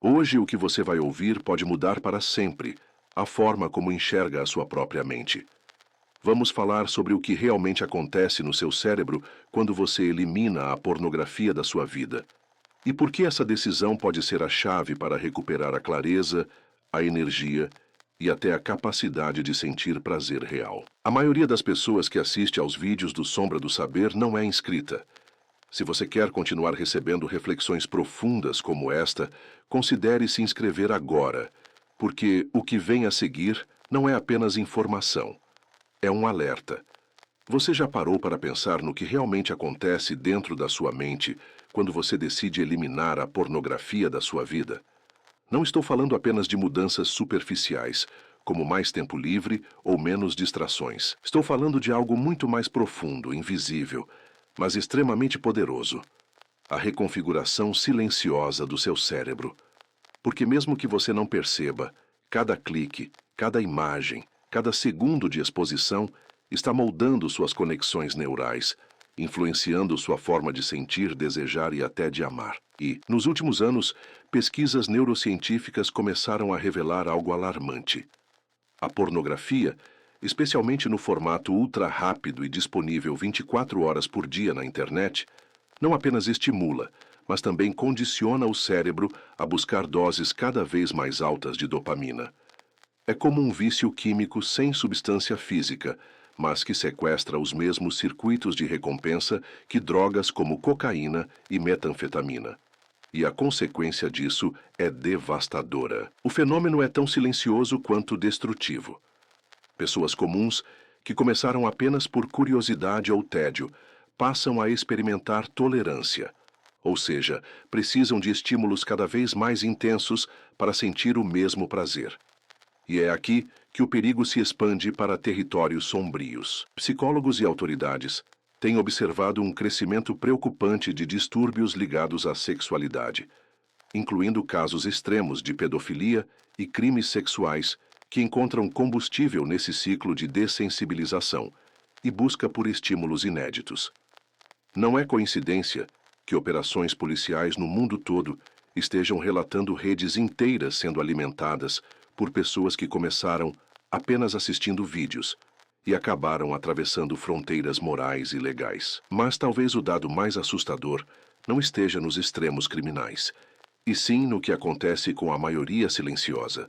Hoje, o que você vai ouvir pode mudar para sempre a forma como enxerga a sua própria mente. Vamos falar sobre o que realmente acontece no seu cérebro quando você elimina a pornografia da sua vida. E por que essa decisão pode ser a chave para recuperar a clareza, a energia e até a capacidade de sentir prazer real. A maioria das pessoas que assiste aos vídeos do Sombra do Saber não é inscrita. Se você quer continuar recebendo reflexões profundas como esta, considere se inscrever agora, porque o que vem a seguir não é apenas informação, é um alerta. Você já parou para pensar no que realmente acontece dentro da sua mente quando você decide eliminar a pornografia da sua vida? Não estou falando apenas de mudanças superficiais, como mais tempo livre ou menos distrações. Estou falando de algo muito mais profundo, invisível, mas extremamente poderoso. A reconfiguração silenciosa do seu cérebro. Porque mesmo que você não perceba, cada clique, cada imagem, cada segundo de exposição está moldando suas conexões neurais, influenciando sua forma de sentir, desejar e até de amar. E, nos últimos anos, pesquisas neurocientíficas começaram a revelar algo alarmante. A pornografia, especialmente no formato ultra rápido e disponível 24 horas por dia na internet, não apenas estimula, mas também condiciona o cérebro a buscar doses cada vez mais altas de dopamina. É como um vício químico sem substância física, mas que sequestra os mesmos circuitos de recompensa que drogas como cocaína e metanfetamina. E a consequência disso é devastadora. O fenômeno é tão silencioso quanto destrutivo. Pessoas comuns, que começaram apenas por curiosidade ou tédio, passam a experimentar tolerância. Ou seja, precisam de estímulos cada vez mais intensos para sentir o mesmo prazer. E é aqui que o perigo se expande para territórios sombrios. Psicólogos e autoridades têm observado um crescimento preocupante de distúrbios ligados à sexualidade, incluindo casos extremos de pedofilia e crimes sexuais que encontram combustível nesse ciclo de dessensibilização e busca por estímulos inéditos. Não é coincidência que operações policiais no mundo todo estejam relatando redes inteiras sendo alimentadas por pessoas que começaram apenas assistindo vídeos e acabaram atravessando fronteiras morais e legais. Mas talvez o dado mais assustador não esteja nos extremos criminais, e sim no que acontece com a maioria silenciosa.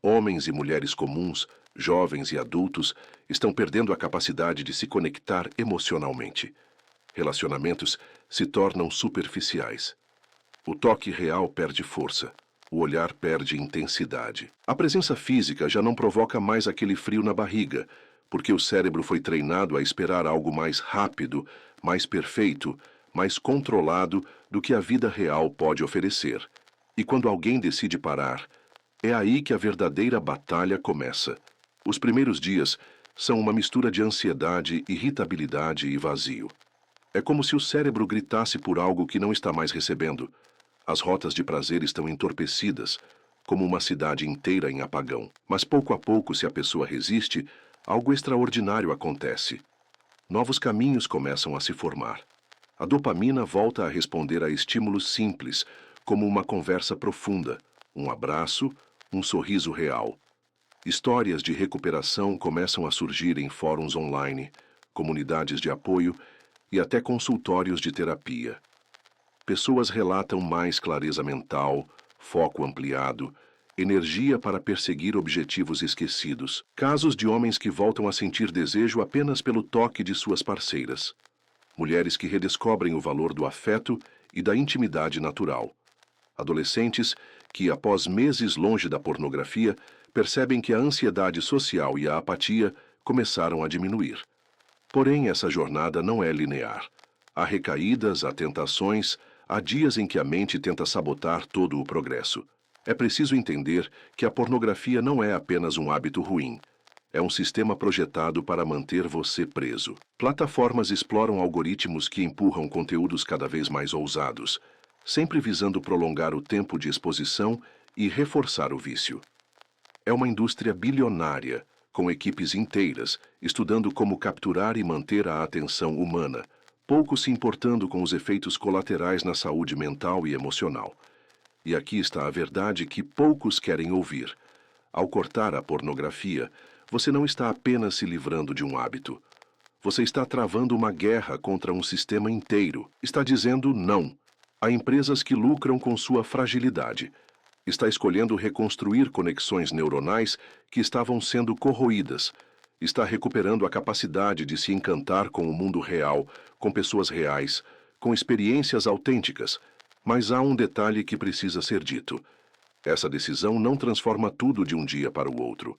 Homens e mulheres comuns, jovens e adultos, estão perdendo a capacidade de se conectar emocionalmente. Relacionamentos se tornam superficiais. O toque real perde força. O olhar perde intensidade. A presença física já não provoca mais aquele frio na barriga, porque o cérebro foi treinado a esperar algo mais rápido, mais perfeito, mais controlado do que a vida real pode oferecer. E quando alguém decide parar, é aí que a verdadeira batalha começa. Os primeiros dias são uma mistura de ansiedade, irritabilidade e vazio. É como se o cérebro gritasse por algo que não está mais recebendo. As rotas de prazer estão entorpecidas, como uma cidade inteira em apagão. Mas pouco a pouco, se a pessoa resiste, algo extraordinário acontece. Novos caminhos começam a se formar. A dopamina volta a responder a estímulos simples, como uma conversa profunda, um abraço, um sorriso real. Histórias de recuperação começam a surgir em fóruns online, comunidades de apoio e até consultórios de terapia. Pessoas relatam mais clareza mental, foco ampliado, energia para perseguir objetivos esquecidos. Casos de homens que voltam a sentir desejo apenas pelo toque de suas parceiras. Mulheres que redescobrem o valor do afeto e da intimidade natural. Adolescentes que, após meses longe da pornografia, percebem que a ansiedade social e a apatia começaram a diminuir. Porém, essa jornada não é linear. Há recaídas, há tentações, há dias em que a mente tenta sabotar todo o progresso. É preciso entender que a pornografia não é apenas um hábito ruim. É um sistema projetado para manter você preso. Plataformas exploram algoritmos que empurram conteúdos cada vez mais ousados, sempre visando prolongar o tempo de exposição e reforçar o vício. É uma indústria bilionária, com equipes inteiras, estudando como capturar e manter a atenção humana, pouco se importando com os efeitos colaterais na saúde mental e emocional. E aqui está a verdade que poucos querem ouvir. Ao cortar a pornografia, você não está apenas se livrando de um hábito. Você está travando uma guerra contra um sistema inteiro. Está dizendo não a empresas que lucram com sua fragilidade. Está escolhendo reconstruir conexões neuronais que estavam sendo corroídas. Está recuperando a capacidade de se encantar com o mundo real, com pessoas reais, com experiências autênticas. Mas há um detalhe que precisa ser dito. Essa decisão não transforma tudo de um dia para o outro.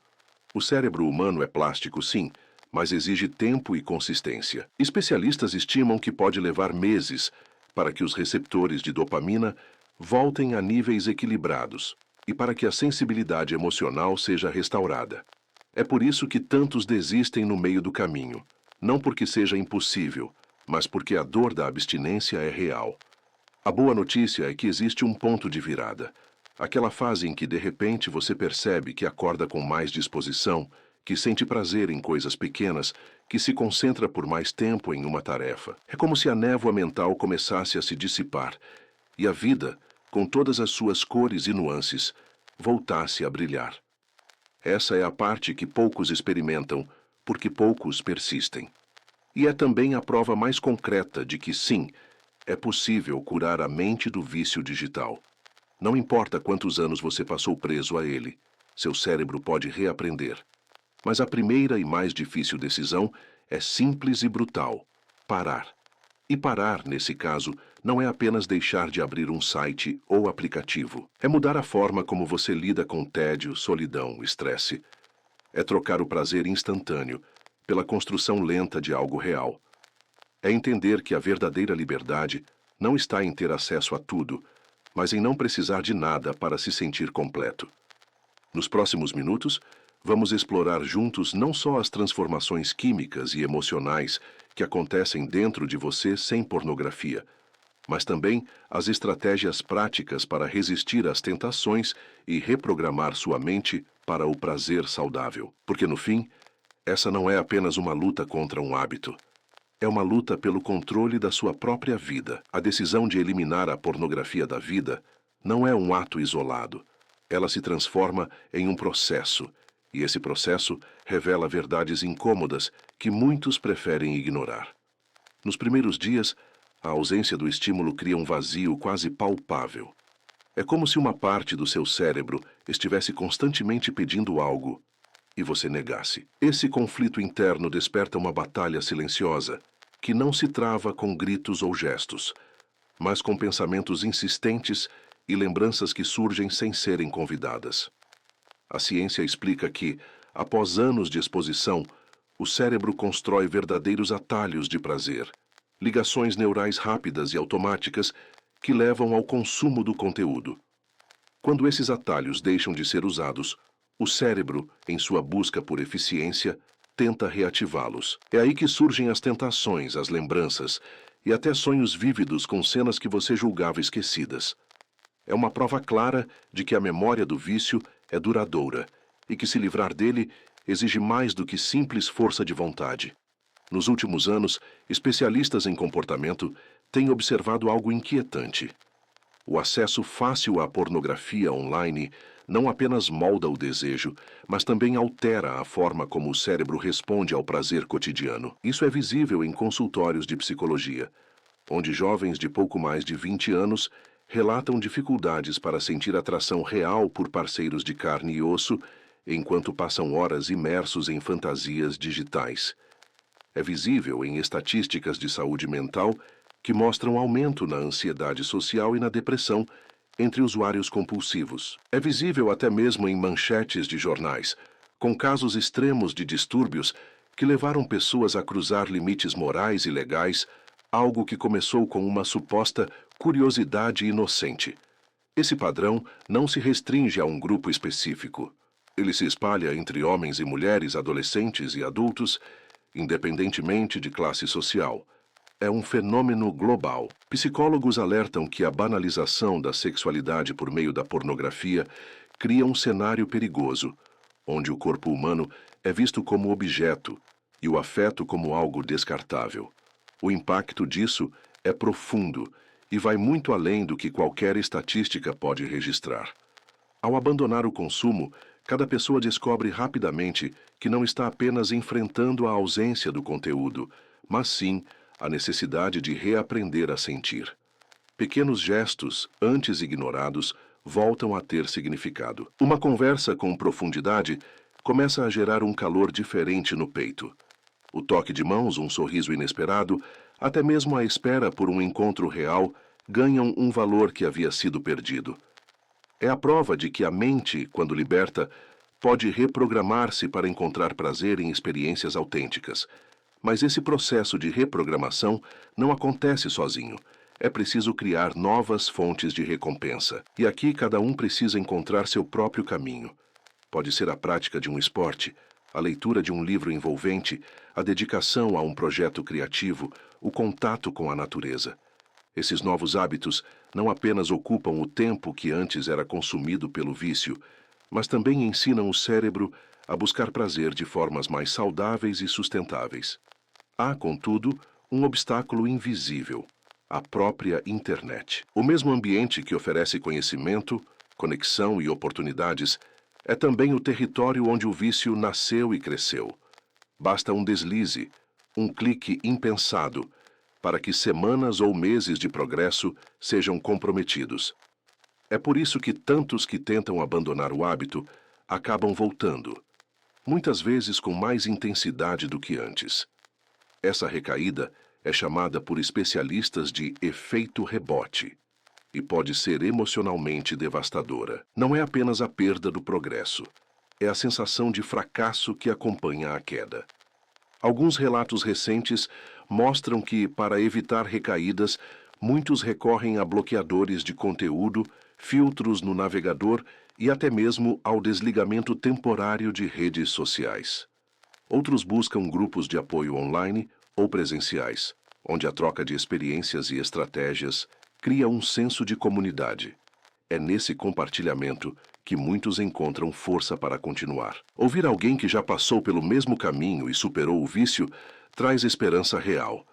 O cérebro humano é plástico, sim, mas exige tempo e consistência. Especialistas estimam que pode levar meses para que os receptores de dopamina voltem a níveis equilibrados e para que a sensibilidade emocional seja restaurada. É por isso que tantos desistem no meio do caminho, não porque seja impossível, mas porque a dor da abstinência é real. A boa notícia é que existe um ponto de virada. Aquela fase em que de repente você percebe que acorda com mais disposição, que sente prazer em coisas pequenas, que se concentra por mais tempo em uma tarefa. É como se a névoa mental começasse a se dissipar e a vida, com todas as suas cores e nuances, voltasse a brilhar. Essa é a parte que poucos experimentam, porque poucos persistem. E é também a prova mais concreta de que sim, é possível curar a mente do vício digital. Não importa quantos anos você passou preso a ele, seu cérebro pode reaprender. Mas a primeira e mais difícil decisão é simples e brutal: parar. E parar, nesse caso, não é apenas deixar de abrir um site ou aplicativo. É mudar a forma como você lida com tédio, solidão, estresse. É trocar o prazer instantâneo pela construção lenta de algo real. É entender que a verdadeira liberdade não está em ter acesso a tudo, mas em não precisar de nada para se sentir completo. Nos próximos minutos, vamos explorar juntos não só as transformações químicas e emocionais que acontecem dentro de você sem pornografia, mas também as estratégias práticas para resistir às tentações e reprogramar sua mente para o prazer saudável. Porque, no fim, essa não é apenas uma luta contra um hábito. É uma luta pelo controle da sua própria vida. A decisão de eliminar a pornografia da vida não é um ato isolado. Ela se transforma em um processo, e esse processo revela verdades incômodas que muitos preferem ignorar. Nos primeiros dias, a ausência do estímulo cria um vazio quase palpável. É como se uma parte do seu cérebro estivesse constantemente pedindo algo e você negasse. Esse conflito interno desperta uma batalha silenciosa, que não se trava com gritos ou gestos, mas com pensamentos insistentes e lembranças que surgem sem serem convidadas. A ciência explica que, após anos de exposição, o cérebro constrói verdadeiros atalhos de prazer, ligações neurais rápidas e automáticas que levam ao consumo do conteúdo. Quando esses atalhos deixam de ser usados, o cérebro, em sua busca por eficiência, tenta reativá-los. É aí que surgem as tentações, as lembranças e até sonhos vívidos com cenas que você julgava esquecidas. É uma prova clara de que a memória do vício é duradoura e que se livrar dele exige mais do que simples força de vontade. Nos últimos anos, especialistas em comportamento têm observado algo inquietante. O acesso fácil à pornografia online não apenas molda o desejo, mas também altera a forma como o cérebro responde ao prazer cotidiano. Isso é visível em consultórios de psicologia, onde jovens de pouco mais de 20 anos relatam dificuldades para sentir atração real por parceiros de carne e osso, enquanto passam horas imersos em fantasias digitais. É visível em estatísticas de saúde mental que mostram aumento na ansiedade social e na depressão entre usuários compulsivos. É visível até mesmo em manchetes de jornais, com casos extremos de distúrbios que levaram pessoas a cruzar limites morais e legais, algo que começou com uma suposta curiosidade inocente. Esse padrão não se restringe a um grupo específico. Ele se espalha entre homens e mulheres, adolescentes e adultos, independentemente de classe social. É um fenômeno global. Psicólogos alertam que a banalização da sexualidade por meio da pornografia cria um cenário perigoso, onde o corpo humano é visto como objeto e o afeto como algo descartável. O impacto disso é profundo e vai muito além do que qualquer estatística pode registrar. Ao abandonar o consumo, cada pessoa descobre rapidamente que não está apenas enfrentando a ausência do conteúdo, mas sim a necessidade de reaprender a sentir. Pequenos gestos, antes ignorados, voltam a ter significado. Uma conversa com profundidade começa a gerar um calor diferente no peito. O toque de mãos, um sorriso inesperado, até mesmo a espera por um encontro real, ganham um valor que havia sido perdido. É a prova de que a mente, quando liberta, pode reprogramar-se para encontrar prazer em experiências autênticas. Mas esse processo de reprogramação não acontece sozinho. É preciso criar novas fontes de recompensa. E aqui cada um precisa encontrar seu próprio caminho. Pode ser a prática de um esporte, a leitura de um livro envolvente, a dedicação a um projeto criativo, o contato com a natureza. Esses novos hábitos não apenas ocupam o tempo que antes era consumido pelo vício, mas também ensinam o cérebro a buscar prazer de formas mais saudáveis e sustentáveis. Há, contudo, um obstáculo invisível: a própria internet. O mesmo ambiente que oferece conhecimento, conexão e oportunidades é também o território onde o vício nasceu e cresceu. Basta um deslize, um clique impensado, para que semanas ou meses de progresso sejam comprometidos. É por isso que tantos que tentam abandonar o hábito acabam voltando, muitas vezes com mais intensidade do que antes. Essa recaída é chamada por especialistas de efeito rebote e pode ser emocionalmente devastadora. Não é apenas a perda do progresso, é a sensação de fracasso que acompanha a queda. Alguns relatos recentes mostram que, para evitar recaídas, muitos recorrem a bloqueadores de conteúdo, filtros no navegador e até mesmo ao desligamento temporário de redes sociais. Outros buscam grupos de apoio online ou presenciais, onde a troca de experiências e estratégias cria um senso de comunidade. É nesse compartilhamento que muitos encontram força para continuar. Ouvir alguém que já passou pelo mesmo caminho e superou o vício traz esperança real.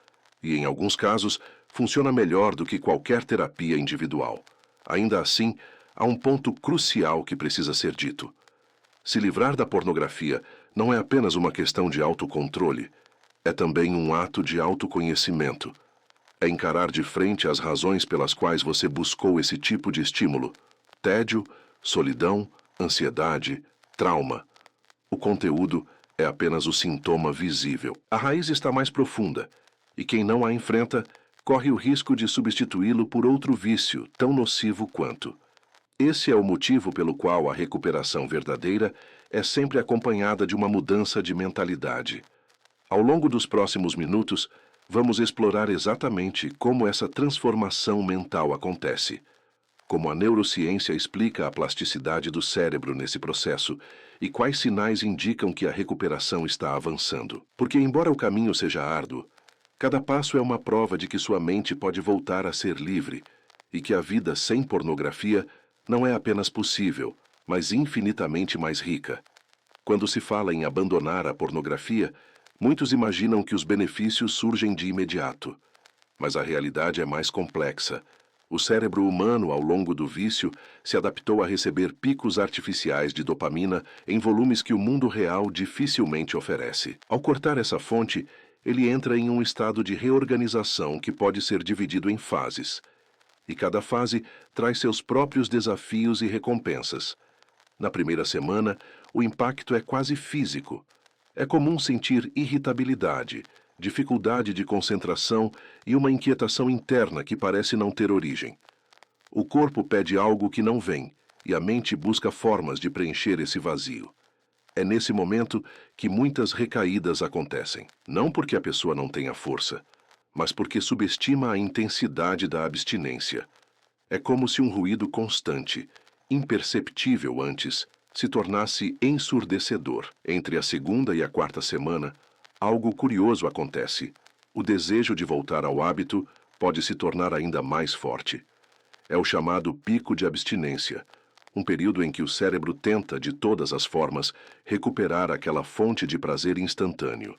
E, em alguns casos, funciona melhor do que qualquer terapia individual. Ainda assim, há um ponto crucial que precisa ser dito. Se livrar da pornografia não é apenas uma questão de autocontrole, é também um ato de autoconhecimento. É encarar de frente as razões pelas quais você buscou esse tipo de estímulo: tédio, solidão, ansiedade, trauma. O conteúdo é apenas o sintoma visível. A raiz está mais profunda, e quem não a enfrenta corre o risco de substituí-lo por outro vício tão nocivo quanto. Esse é o motivo pelo qual a recuperação verdadeira é sempre acompanhada de uma mudança de mentalidade. Ao longo dos próximos minutos, vamos explorar exatamente como essa transformação mental acontece, como a neurociência explica a plasticidade do cérebro nesse processo e quais sinais indicam que a recuperação está avançando. Porque, embora o caminho seja árduo, cada passo é uma prova de que sua mente pode voltar a ser livre e que a vida sem pornografia não é apenas possível, mas infinitamente mais rica. Quando se fala em abandonar a pornografia, muitos imaginam que os benefícios surgem de imediato. Mas a realidade é mais complexa. O cérebro humano, ao longo do vício, se adaptou a receber picos artificiais de dopamina em volumes que o mundo real dificilmente oferece. Ao cortar essa fonte, ele entra em um estado de reorganização que pode ser dividido em fases. E cada fase traz seus próprios desafios e recompensas. Na primeira semana, o impacto é quase físico. É comum sentir irritabilidade, dificuldade de concentração e uma inquietação interna que parece não ter origem. O corpo pede algo que não vem, e a mente busca formas de preencher esse vazio. É nesse momento que muitas recaídas acontecem, não porque a pessoa não tenha força, mas porque subestima a intensidade da abstinência. É como se um ruído constante, imperceptível antes, se tornasse ensurdecedor. Entre a segunda e a quarta semana, algo curioso acontece. O desejo de voltar ao hábito pode se tornar ainda mais forte. É o chamado pico de abstinência, um período em que o cérebro tenta, de todas as formas, recuperar aquela fonte de prazer instantâneo.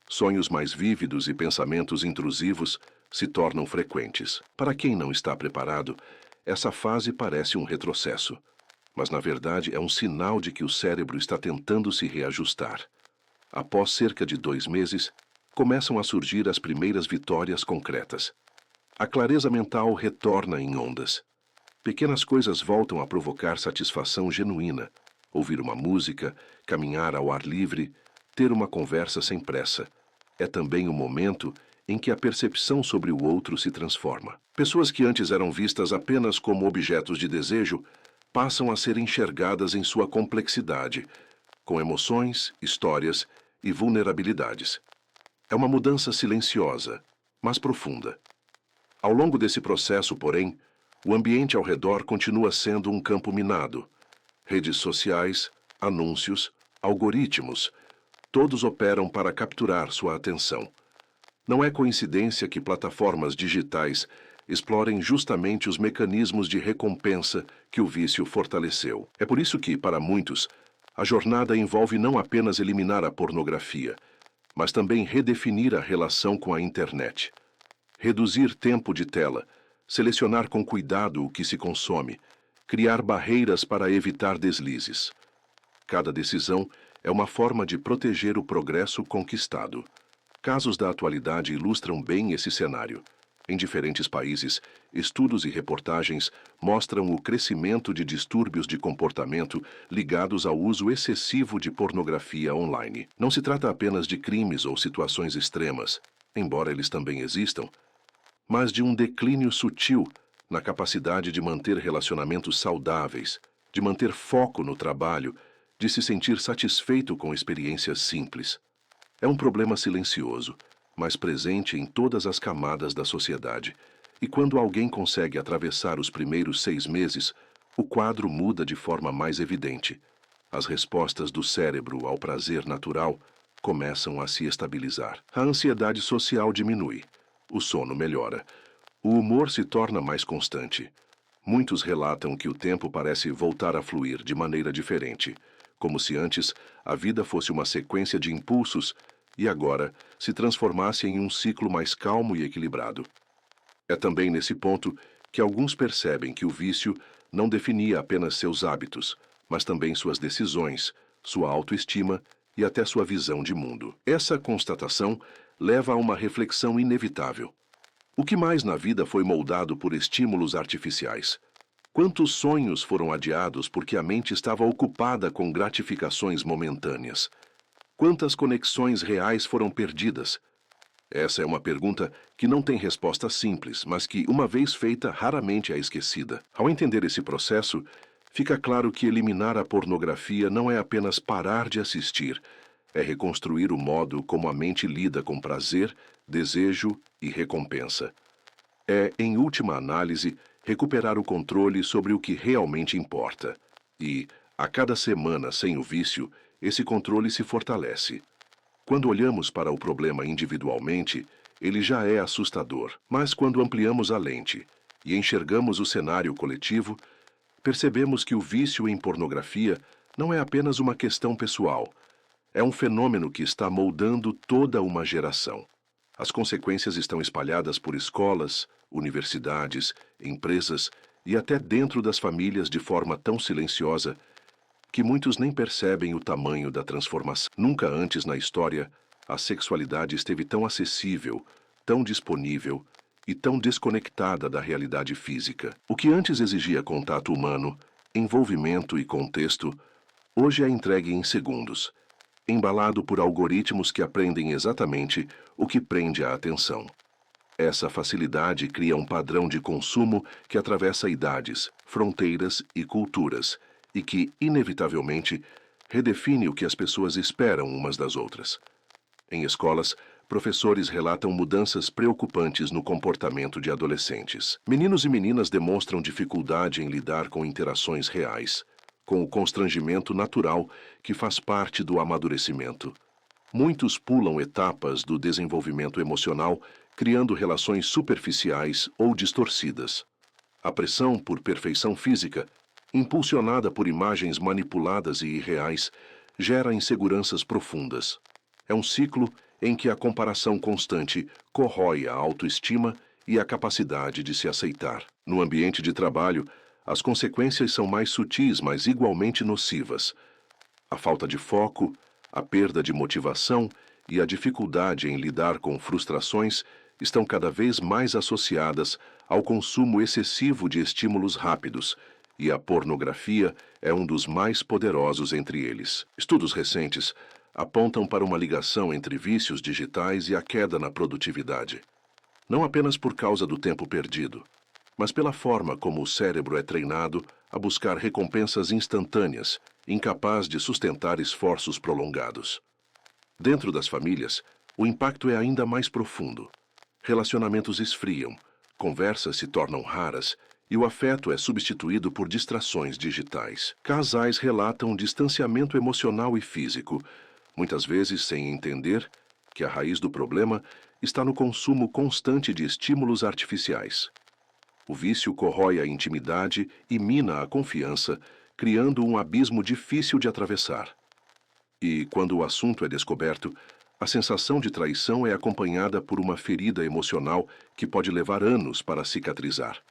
Sonhos mais vívidos e pensamentos intrusivos se tornam frequentes. Para quem não está preparado, essa fase parece um retrocesso, mas na verdade é um sinal de que o cérebro está tentando se reajustar. Após cerca de 2 meses, começam a surgir as primeiras vitórias concretas. A clareza mental retorna em ondas. Pequenas coisas voltam a provocar satisfação genuína. Ouvir uma música, caminhar ao ar livre, ter uma conversa sem pressa. É também o momento em que a percepção sobre o outro se transforma. Pessoas que antes eram vistas apenas como objetos de desejo passam a ser enxergadas em sua complexidade, com emoções, histórias e vulnerabilidades. É uma mudança silenciosa, mas profunda. Ao longo desse processo, porém, o ambiente ao redor continua sendo um campo minado. Redes sociais, anúncios, algoritmos, todos operam para capturar sua atenção. Não é coincidência que plataformas digitais explorem justamente os mecanismos de recompensa que o vício fortaleceu. É por isso que, para muitos, a jornada envolve não apenas eliminar a pornografia, mas também redefinir a relação com a internet. Reduzir tempo de tela, selecionar com cuidado o que se consome, criar barreiras para evitar deslizes. Cada decisão é uma forma de proteger o progresso conquistado. Casos da atualidade ilustram bem esse cenário. Em diferentes países, estudos e reportagens mostram o crescimento de distúrbios de comportamento ligados ao uso excessivo de pornografia online. Não se trata apenas de crimes ou situações extremas, embora eles também existam, mas de um declínio sutil na capacidade de manter relacionamentos saudáveis, de manter foco no trabalho, de se sentir satisfeito com experiências simples. É um problema silencioso, mas presente em todas as camadas da sociedade. E quando alguém consegue atravessar os primeiros 6 meses, o quadro muda de forma mais evidente. As respostas do cérebro ao prazer natural começam a se estabilizar. A ansiedade social diminui. O sono melhora. O humor se torna mais constante. Muitos relatam que o tempo parece voltar a fluir de maneira diferente, como se antes a vida fosse uma sequência de impulsos e agora se transformasse em um ciclo mais calmo e equilibrado. É também nesse ponto que alguns percebem que o vício não definia apenas seus hábitos, mas também suas decisões, sua autoestima e até sua visão de mundo. Essa constatação leva a uma reflexão inevitável. O que mais na vida foi moldado por estímulos artificiais? Quantos sonhos foram adiados porque a mente estava ocupada com gratificações momentâneas? Quantas conexões reais foram perdidas? Essa é uma pergunta que não tem resposta simples, mas que, uma vez feita, raramente é esquecida. Ao entender esse processo, fica claro que eliminar a pornografia não é apenas parar de assistir, é reconstruir o modo como a mente lida com prazer, desejo e recompensa. É, em última análise, recuperar o controle sobre o que realmente importa. E, a cada semana sem o vício, esse controle se fortalece. Quando olhamos para o problema individualmente, ele já é assustador. Mas quando ampliamos a lente e enxergamos o cenário coletivo, percebemos que o vício em pornografia não é apenas uma questão pessoal. É um fenômeno que está moldando toda uma geração. As consequências estão espalhadas por escolas, universidades, empresas e até dentro das famílias de forma tão silenciosa que muitos nem percebem o tamanho da transformação. Nunca antes na história, a sexualidade esteve tão acessível, tão disponível e tão desconectada da realidade física. O que antes exigia contato humano, envolvimento e contexto, hoje é entregue em segundos, embalado por algoritmos que aprendem exatamente o que prende a atenção. Essa facilidade cria um padrão de consumo que atravessa idades, fronteiras e culturas, e que, inevitavelmente, redefine o que as pessoas esperam umas das outras. Em escolas, professores relatam mudanças preocupantes no comportamento de adolescentes. Meninos e meninas demonstram dificuldade em lidar com interações reais, com o constrangimento natural que faz parte do amadurecimento. Muitos pulam etapas do desenvolvimento emocional, criando relações superficiais ou distorcidas. A pressão por perfeição física, impulsionada por imagens manipuladas e irreais, gera inseguranças profundas. É um ciclo em que a comparação constante corrói a autoestima e a capacidade de se aceitar. No ambiente de trabalho, as consequências são mais sutis, mas igualmente nocivas. A falta de foco, a perda de motivação e a dificuldade em lidar com frustrações estão cada vez mais associadas ao consumo excessivo de estímulos rápidos, e a pornografia é um dos mais poderosos entre eles. Estudos recentes apontam para uma ligação entre vícios digitais e a queda na produtividade. Não apenas por causa do tempo perdido, mas pela forma como o cérebro é treinado a buscar recompensas instantâneas, incapaz de sustentar esforços prolongados. Dentro das famílias, o impacto é ainda mais profundo. Relacionamentos esfriam, conversas se tornam raras e o afeto é substituído por distrações digitais. Casais relatam distanciamento emocional e físico, muitas vezes sem entender que a raiz do problema está no consumo constante de estímulos artificiais. O vício corrói a intimidade e mina a confiança, criando um abismo difícil de atravessar. E, quando o assunto é descoberto, a sensação de traição é acompanhada por uma ferida emocional que pode levar anos para cicatrizar.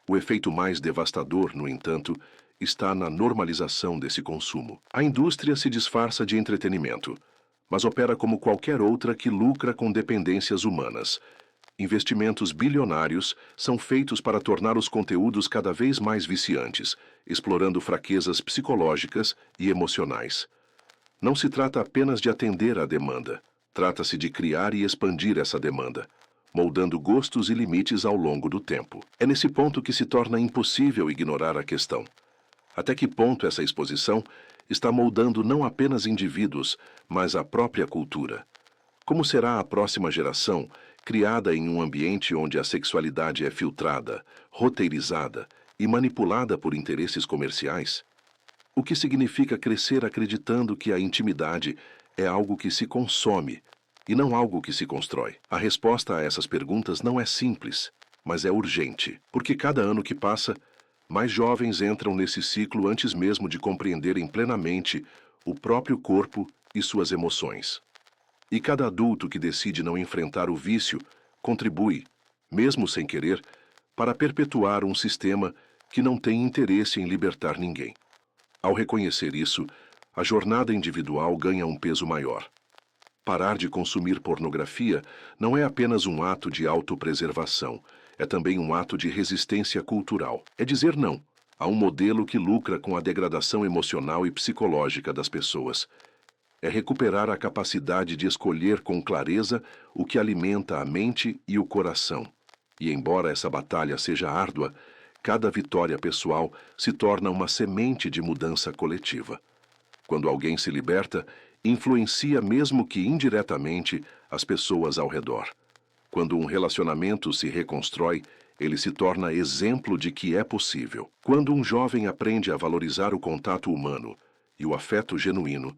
O efeito mais devastador, no entanto, está na normalização desse consumo. A indústria se disfarça de entretenimento, mas opera como qualquer outra que lucra com dependências humanas. Investimentos bilionários são feitos para tornar os conteúdos cada vez mais viciantes, explorando fraquezas psicológicas e emocionais. Não se trata apenas de atender à demanda, trata-se de criar e expandir essa demanda, moldando gostos e limites ao longo do tempo. É nesse ponto que se torna impossível ignorar a questão. Até que ponto essa exposição está moldando não apenas indivíduos, mas a própria cultura? Como será a próxima geração, criada em um ambiente onde a sexualidade é filtrada, roteirizada e manipulada por interesses comerciais? O que significa crescer acreditando que a intimidade é algo que se consome e não algo que se constrói? A resposta a essas perguntas não é simples, mas é urgente, porque cada ano que passa, mais jovens entram nesse ciclo antes mesmo de compreenderem plenamente o próprio corpo e suas emoções. E cada adulto que decide não enfrentar o vício contribui, mesmo sem querer, para perpetuar um sistema que não tem interesse em libertar ninguém. Ao reconhecer isso, a jornada individual ganha um peso maior. Parar de consumir pornografia não é apenas um ato de autopreservação, é também um ato de resistência cultural. É dizer não a um modelo que lucra com a degradação emocional e psicológica das pessoas. É recuperar a capacidade de escolher com clareza o que alimenta a mente e o coração. E embora essa batalha seja árdua, cada vitória pessoal se torna uma semente de mudança coletiva. Quando alguém se liberta, influencia mesmo que indiretamente as pessoas ao redor. Quando um relacionamento se reconstrói, ele se torna exemplo de que é possível. Quando um jovem aprende a valorizar o contato humano e o afeto genuíno,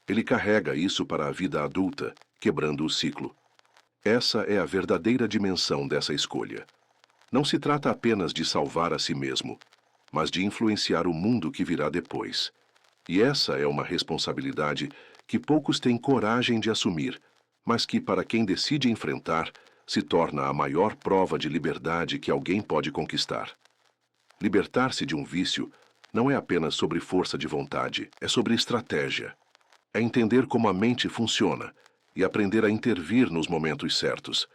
ele carrega isso para a vida adulta, quebrando o ciclo. Essa é a verdadeira dimensão dessa escolha. Não se trata apenas de salvar a si mesmo, mas de influenciar o mundo que virá depois. E essa é uma responsabilidade que poucos têm coragem de assumir, mas que, para quem decide enfrentar, se torna a maior prova de liberdade que alguém pode conquistar. Libertar-se de um vício não é apenas sobre força de vontade, é sobre estratégia. É entender como a mente funciona e aprender a intervir nos momentos certos.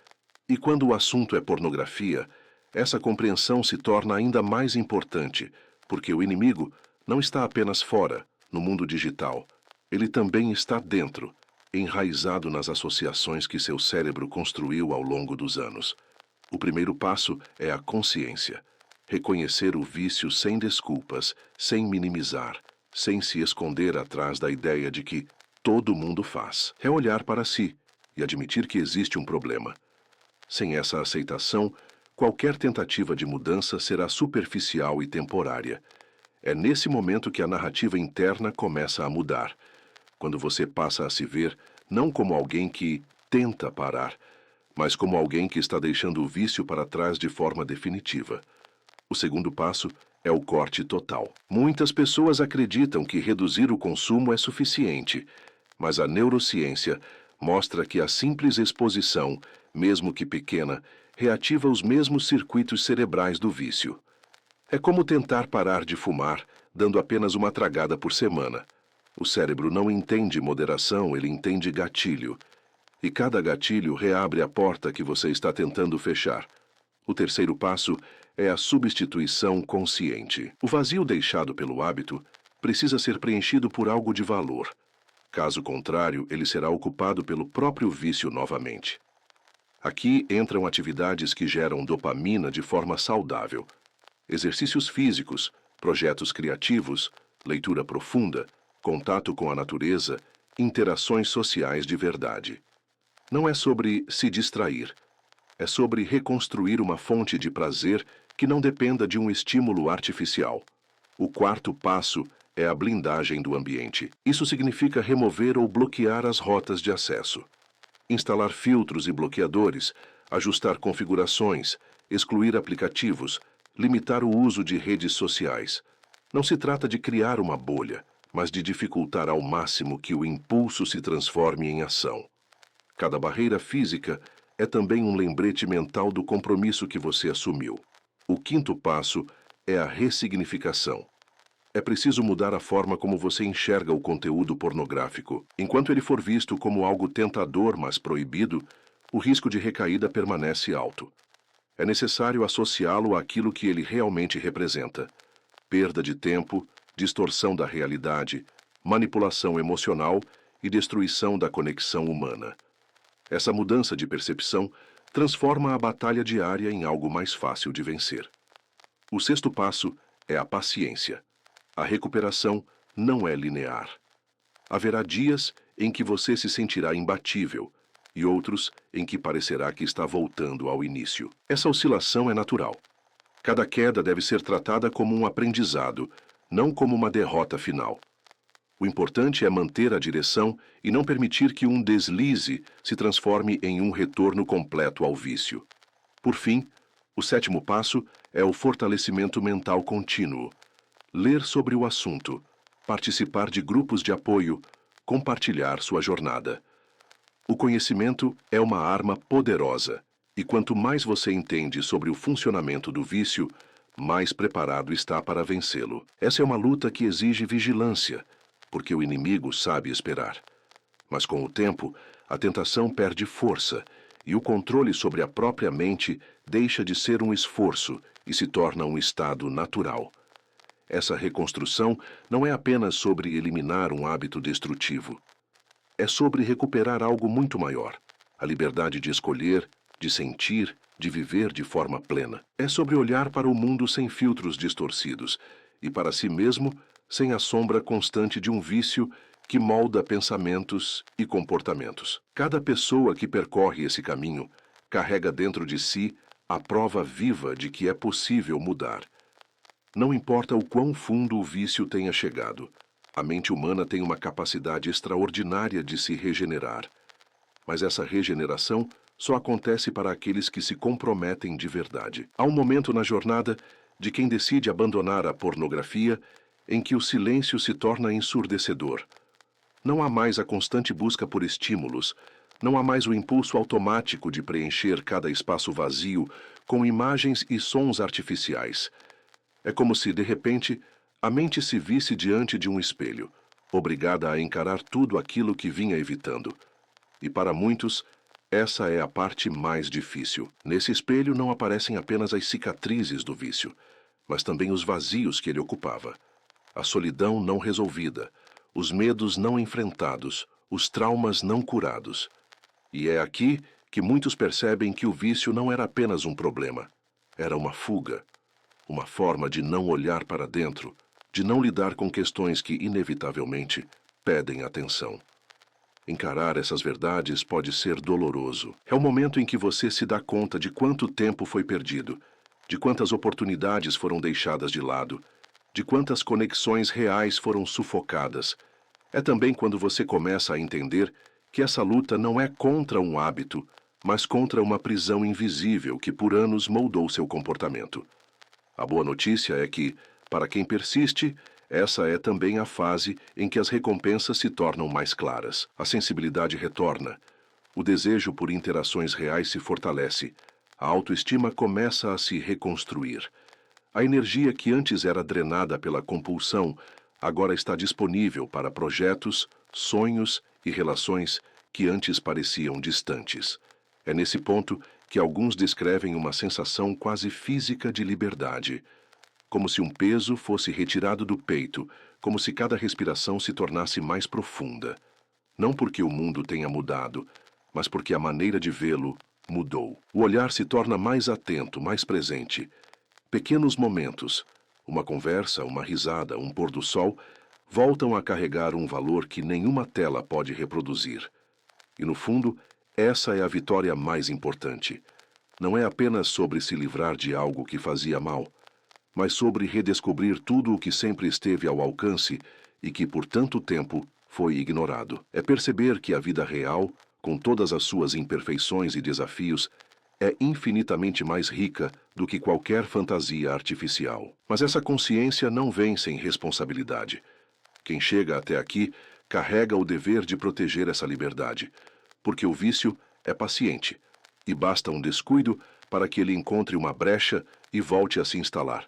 E quando o assunto é pornografia, essa compreensão se torna ainda mais importante, porque o inimigo não está apenas fora, no mundo digital. Ele também está dentro, enraizado nas associações que seu cérebro construiu ao longo dos anos. O primeiro passo é a consciência. Reconhecer o vício sem desculpas, sem minimizar, sem se esconder atrás da ideia de que todo mundo faz. É olhar para si e admitir que existe um problema. Sem essa aceitação, qualquer tentativa de mudança será superficial e temporária. É nesse momento que a narrativa interna começa a mudar, quando você passa a se ver não como alguém que tenta parar, mas como alguém que está deixando o vício para trás de forma definitiva. O segundo passo é o corte total. Muitas pessoas acreditam que reduzir o consumo é suficiente, mas a neurociência mostra que a simples exposição, mesmo que pequena, reativa os mesmos circuitos cerebrais do vício. É como tentar parar de fumar, dando apenas uma tragada por semana. O cérebro não entende moderação, ele entende gatilho. E cada gatilho reabre a porta que você está tentando fechar. O terceiro passo é a substituição consciente. O vazio deixado pelo hábito precisa ser preenchido por algo de valor. Caso contrário, ele será ocupado pelo próprio vício novamente. Aqui entram atividades que geram dopamina de forma saudável. Exercícios físicos, projetos criativos, leitura profunda, contato com a natureza, interações sociais de verdade. Não é sobre se distrair. É sobre reconstruir uma fonte de prazer que não dependa de um estímulo artificial. O quarto passo é a blindagem do ambiente. Isso significa remover ou bloquear as rotas de acesso. Instalar filtros e bloqueadores, ajustar configurações, excluir aplicativos, limitar o uso de redes sociais. Não se trata de criar uma bolha, mas de dificultar ao máximo que o impulso se transforme em ação. Cada barreira física é também um lembrete mental do compromisso que você assumiu. O quinto passo é a ressignificação. É preciso mudar a forma como você enxerga o conteúdo pornográfico. Enquanto ele for visto como algo tentador, mas proibido, o risco de recaída permanece alto. É necessário associá-lo àquilo que ele realmente representa: perda de tempo, distorção da realidade, manipulação emocional e destruição da conexão humana. Essa mudança de percepção transforma a batalha diária em algo mais fácil de vencer. O sexto passo é a paciência. A recuperação não é linear. Haverá dias em que você se sentirá imbatível e outros em que parecerá que está voltando ao início. Essa oscilação é natural. Cada queda deve ser tratada como um aprendizado, não como uma derrota final. O importante é manter a direção e não permitir que um deslize se transforme em um retorno completo ao vício. Por fim, o sétimo passo é o fortalecimento mental contínuo. Ler sobre o assunto, participar de grupos de apoio, compartilhar sua jornada. O conhecimento é uma arma poderosa, e quanto mais você entende sobre o funcionamento do vício, mais preparado está para vencê-lo. Essa é uma luta que exige vigilância, porque o inimigo sabe esperar. Mas com o tempo, a tentação perde força e o controle sobre a própria mente deixa de ser um esforço e se torna um estado natural. Essa reconstrução não é apenas sobre eliminar um hábito destrutivo. É sobre recuperar algo muito maior: a liberdade de escolher, de sentir, de viver de forma plena. É sobre olhar para o mundo sem filtros distorcidos e para si mesmo sem a sombra constante de um vício que molda pensamentos e comportamentos. Cada pessoa que percorre esse caminho carrega dentro de si a prova viva de que é possível mudar. Não importa o quão fundo o vício tenha chegado, a mente humana tem uma capacidade extraordinária de se regenerar. Mas essa regeneração só acontece para aqueles que se comprometem de verdade. Há um momento na jornada de quem decide abandonar a pornografia em que o silêncio se torna ensurdecedor. Não há mais a constante busca por estímulos, não há mais o impulso automático de preencher cada espaço vazio com imagens e sons artificiais. É como se, de repente, a mente se visse diante de um espelho, obrigada a encarar tudo aquilo que vinha evitando. E para muitos, essa é a parte mais difícil. Nesse espelho não aparecem apenas as cicatrizes do vício, mas também os vazios que ele ocupava. A solidão não resolvida, os medos não enfrentados, os traumas não curados. E é aqui que muitos percebem que o vício não era apenas um problema, era uma fuga, uma forma de não olhar para dentro, de não lidar com questões que, inevitavelmente, pedem atenção. Encarar essas verdades pode ser doloroso. É o momento em que você se dá conta de quanto tempo foi perdido, de quantas oportunidades foram deixadas de lado, de quantas conexões reais foram sufocadas. É também quando você começa a entender que essa luta não é contra um hábito, mas contra uma prisão invisível que por anos moldou seu comportamento. A boa notícia é que, para quem persiste, essa é também a fase em que as recompensas se tornam mais claras. A sensibilidade retorna, o desejo por interações reais se fortalece, A autoestima começa a se reconstruir. A energia que antes era drenada pela compulsão agora está disponível para projetos, sonhos e relações que antes pareciam distantes. É nesse ponto que alguns descrevem uma sensação quase física de liberdade, como se um peso fosse retirado do peito, como se cada respiração se tornasse mais profunda. Não porque o mundo tenha mudado, mas porque a maneira de vê-lo mudou. O olhar se torna mais atento, mais presente. Pequenos momentos, uma conversa, uma risada, um pôr do sol, voltam a carregar um valor que nenhuma tela pode reproduzir. E no fundo, essa é a vitória mais importante. Não é apenas sobre se livrar de algo que fazia mal, mas sobre redescobrir tudo o que sempre esteve ao alcance e que por tanto tempo foi ignorado. É perceber que a vida real, com todas as suas imperfeições e desafios, é infinitamente mais rica do que qualquer fantasia artificial. Mas essa consciência não vem sem responsabilidade. Quem chega até aqui carrega o dever de proteger essa liberdade, porque o vício é paciente, e basta um descuido para que ele encontre uma brecha e volte a se instalar.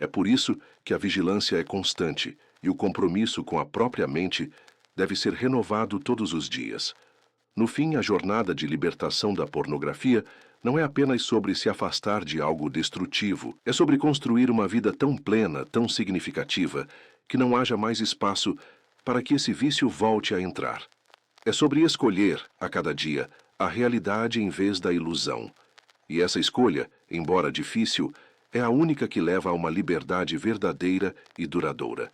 É por isso que a vigilância é constante e o compromisso com a própria mente deve ser renovado todos os dias. No fim, a jornada de libertação da pornografia não é apenas sobre se afastar de algo destrutivo, é sobre construir uma vida tão plena, tão significativa, que não haja mais espaço para que esse vício volte a entrar. É sobre escolher, a cada dia, a realidade em vez da ilusão. E essa escolha, embora difícil, é a única que leva a uma liberdade verdadeira e duradoura.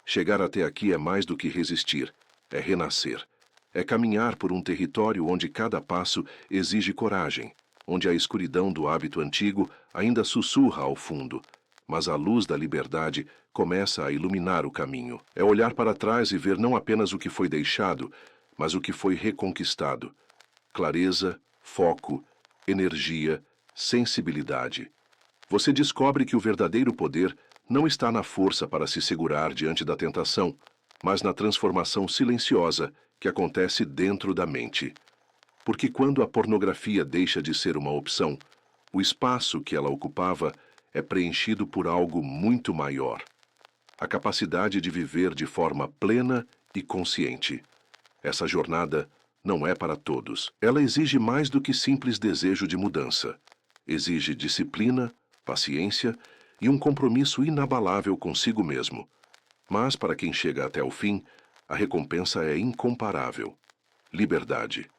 Chegar até aqui é mais do que resistir, é renascer. É caminhar por um território onde cada passo exige coragem, onde a escuridão do hábito antigo ainda sussurra ao fundo, mas a luz da liberdade começa a iluminar o caminho. É olhar para trás e ver não apenas o que foi deixado, mas o que foi reconquistado. Clareza, foco, energia, sensibilidade. Você descobre que o verdadeiro poder não está na força para se segurar diante da tentação, mas na transformação silenciosa que acontece dentro da mente. Porque quando a pornografia deixa de ser uma opção, o espaço que ela ocupava é preenchido por algo muito maior. A capacidade de viver de forma plena e consciente. Essa jornada não é para todos. Ela exige mais do que simples desejo de mudança. Exige disciplina, paciência e um compromisso inabalável consigo mesmo. Mas para quem chega até o fim, a recompensa é incomparável. Liberdade.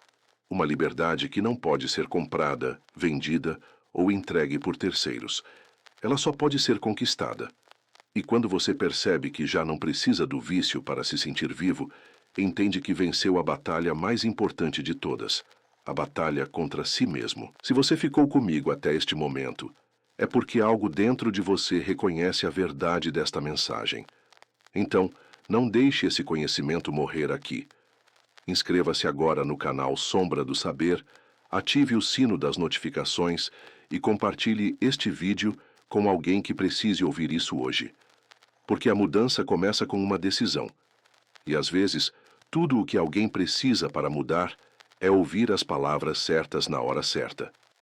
Uma liberdade que não pode ser comprada, vendida ou entregue por terceiros. Ela só pode ser conquistada. E quando você percebe que já não precisa do vício para se sentir vivo, entende que venceu a batalha mais importante de todas, a batalha contra si mesmo. Se você ficou comigo até este momento, é porque algo dentro de você reconhece a verdade desta mensagem. Então, não deixe esse conhecimento morrer aqui. Inscreva-se agora no canal Sombra do Saber, ative o sino das notificações e compartilhe este vídeo com alguém que precise ouvir isso hoje. Porque a mudança começa com uma decisão. E às vezes, tudo o que alguém precisa para mudar é ouvir as palavras certas na hora certa.